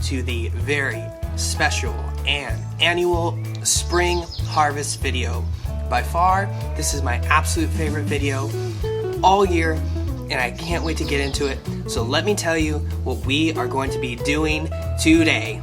to the very special and annual spring harvest video. By far, this is my absolute favorite video all year, and I can't wait to get into it. So let me tell you what we are going to be doing today.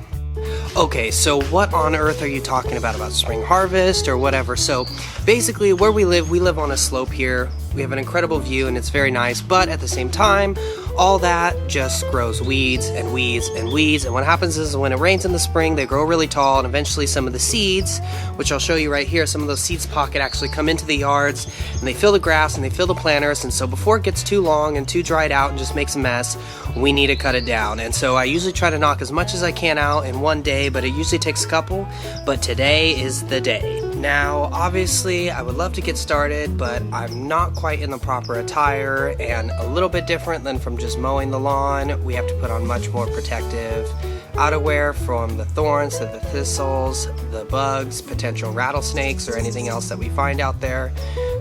Okay, so what on earth are you talking about spring harvest or whatever? So basically where we live on a slope here. We have an incredible view and it's very nice, but at the same time, all that just grows weeds and weeds and weeds. And what happens is when it rains in the spring, they grow really tall, and eventually some of the seeds, which I'll show you right here, some of those seeds pocket actually come into the yards and they fill the grass and they fill the planters. And so before it gets too long and too dried out and just makes a mess, we need to cut it down. And so I usually try to knock as much as I can out in one day, but it usually takes a couple. But today is the day. Now, obviously, I would love to get started, but I'm not quite in the proper attire, and a little bit different than from just mowing the lawn. We have to put on much more protective outerwear from the thorns to the thistles, the bugs, potential rattlesnakes, or anything else that we find out there.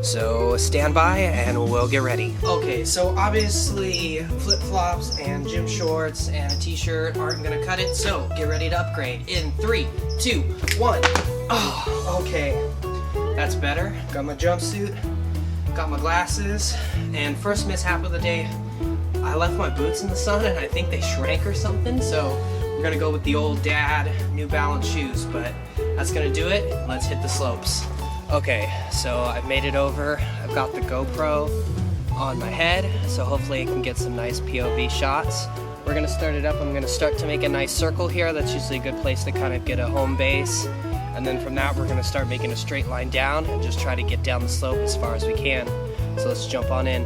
So stand by and we'll get ready. Okay, so obviously flip-flops and gym shorts and a t-shirt aren't gonna cut it, so get ready to upgrade in 3, 2, 1. Oh, okay, that's better. Got my jumpsuit, got my glasses, and first mishap of the day, I left my boots in the sun and I think they shrank or something, so we're gonna go with the old dad New Balance shoes, but that's gonna do it. Let's hit the slopes. Okay, so I've made it over. I've got the GoPro on my head, so hopefully I can get some nice POV shots. We're gonna start it up. I'm gonna start to make a nice circle here. That's usually a good place to kind of get a home base. And then from that, we're gonna start making a straight line down and just try to get down the slope as far as we can. So let's jump on in.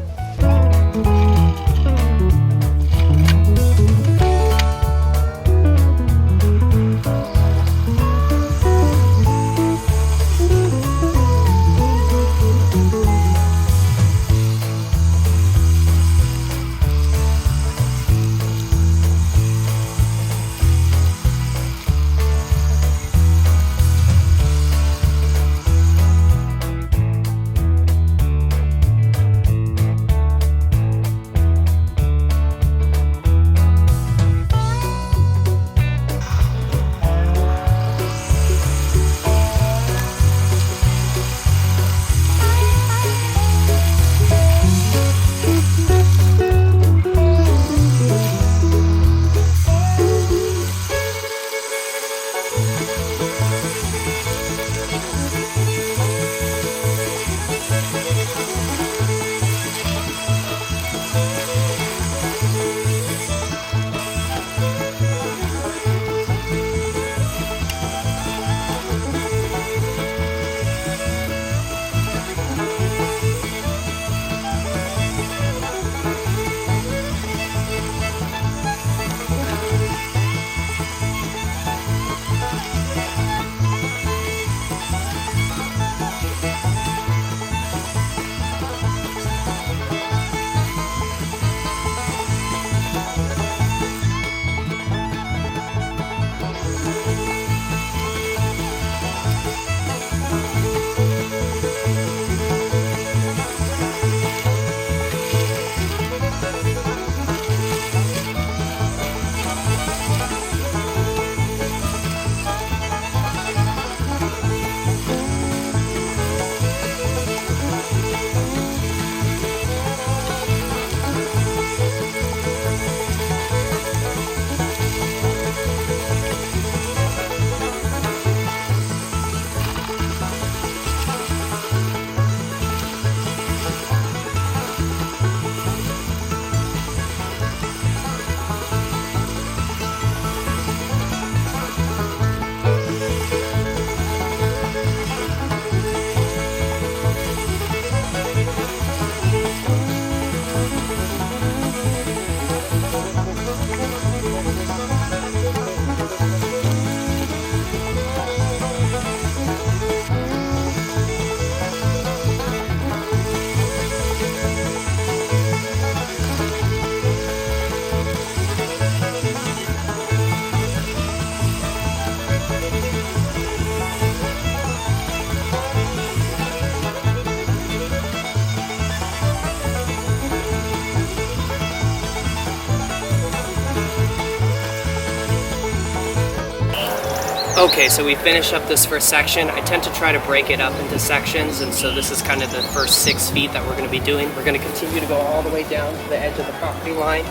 Okay, so we finished up this first section. I tend to try to break it up into sections, and so this is kind of the first 6 feet that we're going to be doing. We're going to continue to go all the way down to the edge of the property line,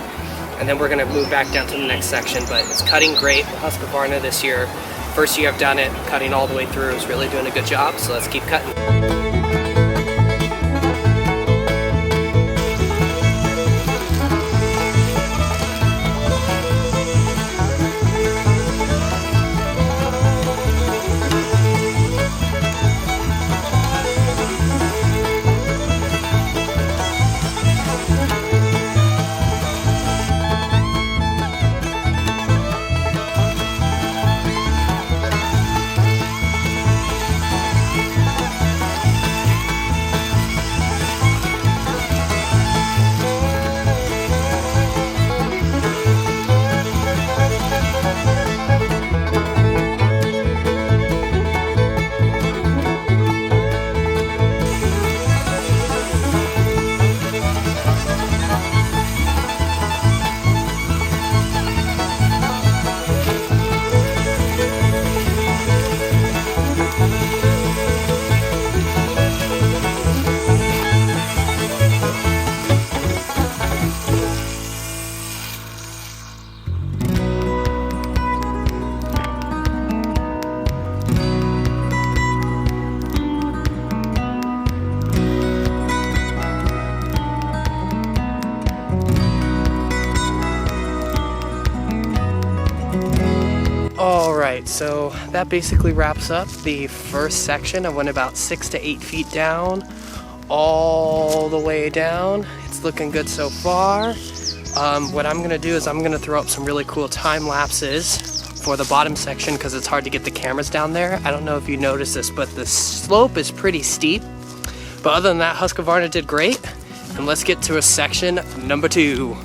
and then we're going to move back down to the next section. But it's cutting great. Husqvarna this year, first year I've done it, cutting all the way through, is really doing a good job, so let's keep cutting. Alright, so that basically wraps up the first section. I went about 6 to 8 feet down, all the way down. It's looking good so far. What I'm going to do is I'm going to throw up some really cool time lapses for the bottom section because it's hard to get the cameras down there. I don't know if you noticed this, but the slope is pretty steep. But other than that, Husqvarna did great. And let's get to a section number 2.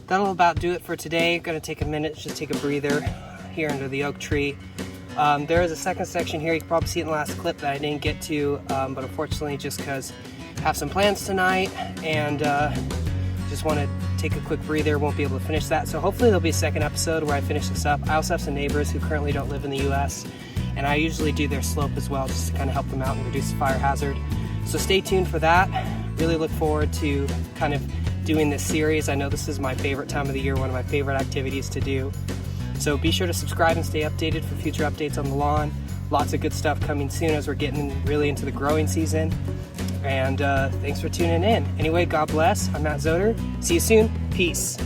that'll about do it for today. Gonna take a minute, just take a breather here under the oak tree. There is a second section here. You can probably see it in the last clip that I didn't get to, but unfortunately, just because I have some plans tonight and just want to take a quick breather, won't be able to finish that. So hopefully there'll be a second episode where I finish this up. I also have some neighbors who currently don't live in the US, and I usually do their slope as well, just to kind of help them out and reduce the fire hazard. So stay tuned for that. Really look forward to kind of doing this series. I know this is my favorite time of the year, one of my favorite activities to do. So be sure to subscribe and stay updated for future updates on the lawn. Lots of good stuff coming soon as we're getting really into the growing season. And thanks for tuning in. Anyway, God bless. I'm Matt Zoeter. See you soon. Peace.